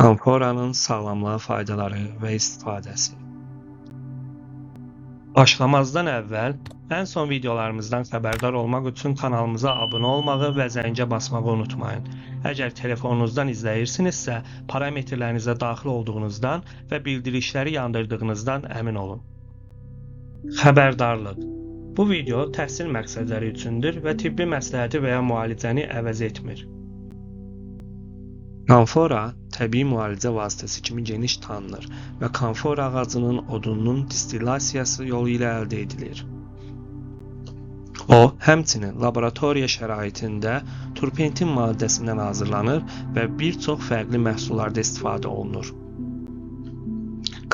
Amforanın sağlamlığa faydaları və istifadəsi. Başlamazdan əvvəl ən son videolarımızdan xəbərdar olmaq üçün kanalımıza abunə olmağı və zəngə basmağı unutmayın. Əgər telefonunuzdan izləyirsinizsə, parametrlərinizə daxil olduğunuzdan və bildirişləri yandırdığınızdan əmin olun. Xəbərdarlıq. Bu video təhsil məqsədləri üçündür və tibbi məsləhəti və ya müalicəni əvəz etmir. Kamfora təbii müalicə vasitəsi kimi geniş tanınır və kamfora ağacının odununun distillasiyası yolu ilə əldə edilir. O, həmçinin laboratoriya şəraitində turpentin maddəsindən hazırlanır və bir çox fərqli məhsullarda istifadə olunur.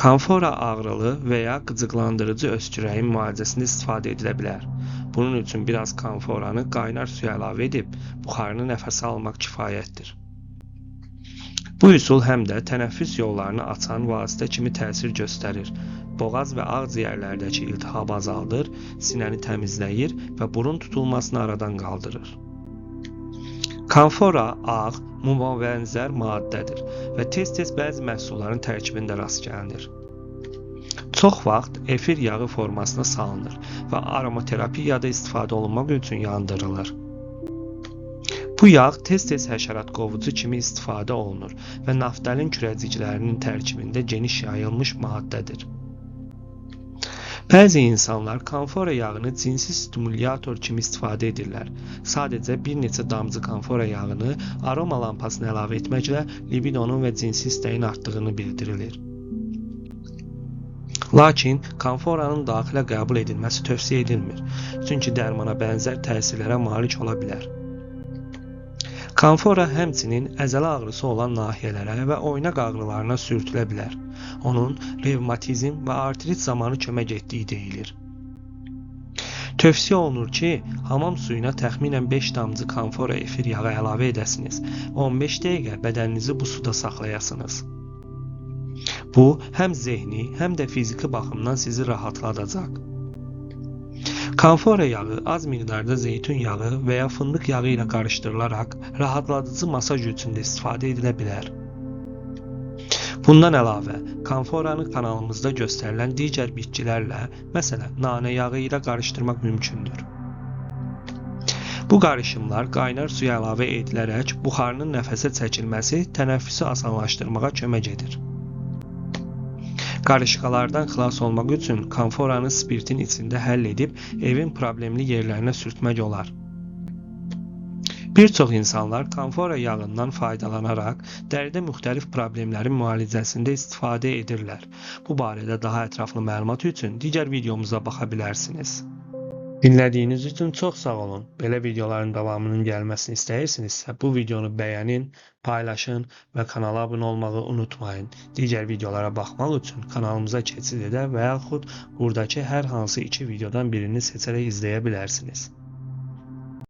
Kamfora ağrılı və ya qıcıqlandırıcı öskürəyin müalicəsində istifadə edilə bilər. Bunun üçün biraz kamforanı qaynar suya əlavə edib buxarını nəfəsə almaq kifayətdir. Bu üsul həm də tənəffüs yollarını açan vasitə kimi təsir göstərir. Boğaz və ağciyərlərdəki iltihabı azaldır, sinəni təmizləyir və burun tutulmasını aradan qaldırır. Kamfora ağ, muma bənzər maddədir və tez-tez bəzi məhsulların tərkibində rast gəlinir. Çox vaxt efir yağı formasına salınır və aromaterapiyada istifadə olunmaq üçün yandırılır. Bu yağ tez-tez həşərat qovucu kimi istifadə olunur və naftalin kürəciklərinin tərkibində geniş yayılmış maddədir. Bəzi insanlar kamfora yağını cinsi stimulyator kimi istifadə edirlər. Sadəcə bir neçə damcı kamfora yağını aroma lampasına əlavə etməklə libidonun və cinsi istəyin artdığını bildirilir. Lakin kamforanın daxilə qəbul edilməsi tövsiyə edilmir, çünki dərmana bənzər təsirlərə malik ola bilər. Kamfora həmçinin əzələ ağrısı olan nahiyələrə və oynaq ağrılarına sürtülə bilər. Onun revmatizm və artrit zamanı kömək etdiyi deyilir. Tövsiyə olunur ki, hamam suyuna təxminən 5 damcı kamfora efir yağı əlavə edəsiniz və 15 dəqiqə bədəninizi bu suda saxlayasınız. Bu, həm zehni, həm də fiziki baxımdan sizi rahatladacaq. Kamfora yağı az miqdarda zeytun yağı və ya fındıq yağı ilə qarışdırılaraq rahatladıcı masaj üçün də istifadə edilə bilər. Bundan əlavə, kamforanı kanalımızda göstərilən digər bitkilərlə, məsələn, nanə yağı ilə qarışdırmaq mümkündür. Bu qarışımlar qaynar suya əlavə edilərək buxarının nəfəsə çəkilməsi tənəffüsü asanlaşdırmağa kömək edir. Qarışqalardan xilas olmaq üçün kamforanı spirtin içində həll edib evin problemli yerlərinə sürtmək olar. Bir çox insanlar kamfora yağından faydalanaraq dəridə müxtəlif problemlərin müalicəsində istifadə edirlər. Bu barədə daha ətraflı məlumat üçün digər videomuza baxa bilərsiniz. Dinlədiyiniz üçün çox sağ olun. Belə videoların davamının gəlməsini istəyirsinizsə, bu videonu bəyənin, paylaşın və kanala abunə olmağı unutmayın. Digər videolara baxmaq üçün kanalımıza keçid edə və yaxud buradakı hər hansı iki videodan birini seçərək izləyə bilərsiniz.